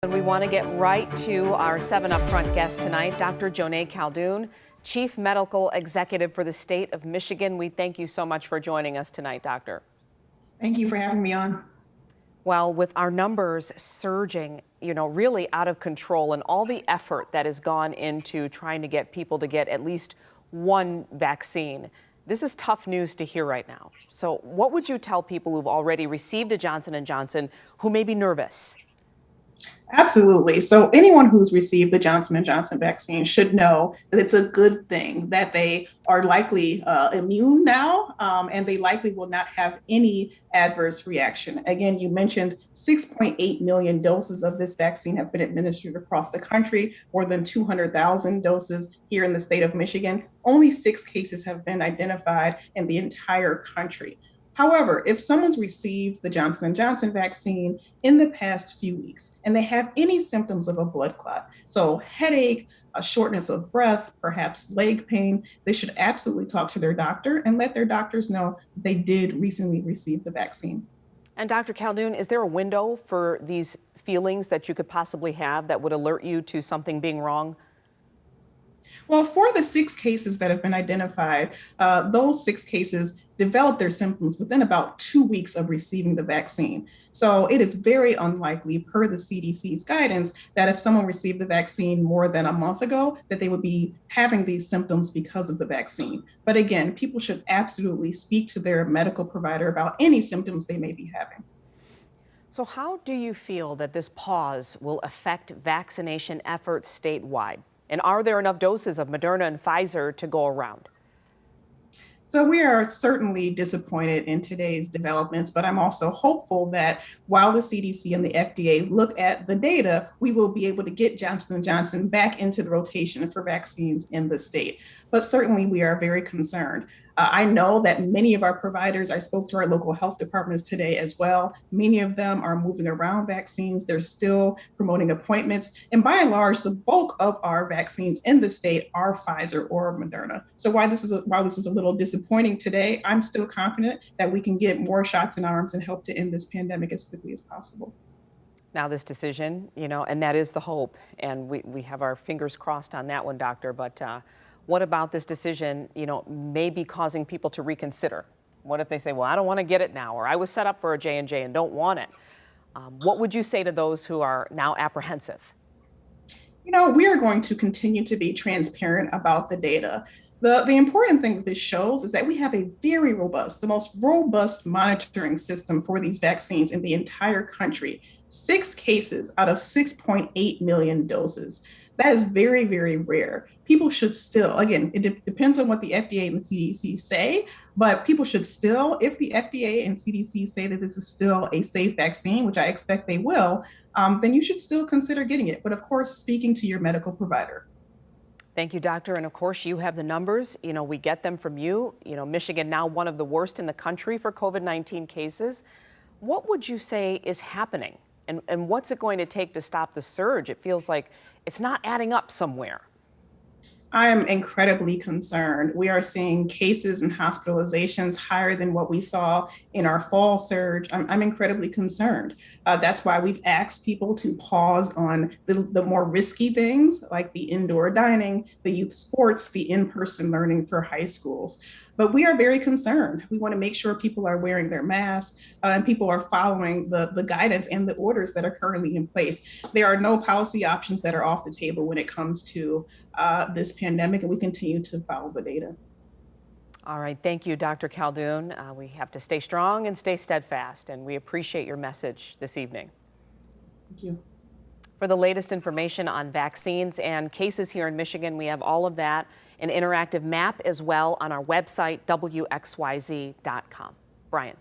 And we want to get right to our 7 Up Front guest tonight, Dr. Jonae Khaldun, Chief Medical Executive for the state of Michigan. We thank you so much for joining us tonight, Doctor. Thank you for having me on. Well, with our numbers surging, really out of control, and all the effort that has gone into trying to get people to get at least one vaccine, this is tough news to hear right now. So what would you tell people who've already received a Johnson & Johnson who may be nervous? Absolutely. So anyone who's received the Johnson & Johnson vaccine should know that it's a good thing, that they are likely immune now, and they likely will not have any adverse reaction. Again, you mentioned 6.8 million doses of this vaccine have been administered across the country, more than 200,000 doses here in the state of Michigan. Only 6 cases have been identified in the entire country. However, if someone's received the Johnson & Johnson vaccine in the past few weeks and they have any symptoms of a blood clot, so headache, a shortness of breath, perhaps leg pain, they should absolutely talk to their doctor and let their doctors know they did recently receive the vaccine. And Dr. Khaldun, is there a window for these feelings that you could possibly have that would alert you to something being wrong? Well, for the 6 cases that have been identified, those 6 cases developed their symptoms within about 2 weeks of receiving the vaccine. So it is very unlikely, per the CDC's guidance, that if someone received the vaccine more than a month ago, that they would be having these symptoms because of the vaccine. But again, people should absolutely speak to their medical provider about any symptoms they may be having. So how do you feel that this pause will affect vaccination efforts statewide? And are there enough doses of Moderna and Pfizer to go around? So we are certainly disappointed in today's developments, but I'm also hopeful that while the CDC and the FDA look at the data, we will be able to get Johnson & Johnson back into the rotation for vaccines in the state. But certainly we are very concerned. I know that many of our providers, I spoke to our local health departments today as well. Many of them are moving around vaccines. They're still promoting appointments. And by and large, the bulk of our vaccines in the state are Pfizer or Moderna. So while this is a little disappointing today, I'm still confident that we can get more shots in arms and help to end this pandemic as quickly as possible. Now this decision, and that is the hope, and we have our fingers crossed on that one, Doctor, but what about this decision, may be causing people to reconsider? What if they say, well, I don't want to get it now, or I was set up for a J&J and don't want it? What would you say to those who are now apprehensive? We are going to continue to be transparent about the data. The important thing that this shows is that we have a very robust, the most robust monitoring system for these vaccines in the entire country. 6 cases out of 6.8 million doses. That is very, very rare. People should still, again, it depends on what the FDA and the CDC say, but people should still, if the FDA and CDC say that this is still a safe vaccine, which I expect they will, then you should still consider getting it. But of course, speaking to your medical provider. Thank you, Doctor. And of course, you have the numbers. We get them from you. Michigan now one of the worst in the country for COVID-19 cases. What would you say is happening? And what's it going to take to stop the surge? It feels like it's not adding up somewhere. I am incredibly concerned. We are seeing cases and hospitalizations higher than what we saw in our fall surge. I'm incredibly concerned. That's why we've asked people to pause on the more risky things like the indoor dining, the youth sports, the in-person learning for high schools. But we are very concerned. We want to make sure people are wearing their masks and people are following the guidance and the orders that are currently in place. There are no policy options that are off the table when it comes to this pandemic, and we continue to follow the data. All right. Thank you, Dr. Khaldun. We have to stay strong and stay steadfast, and we appreciate your message this evening. Thank you. For the latest information on vaccines and cases here in Michigan, we have all of that, an interactive map as well on our website, WXYZ.com. Brian.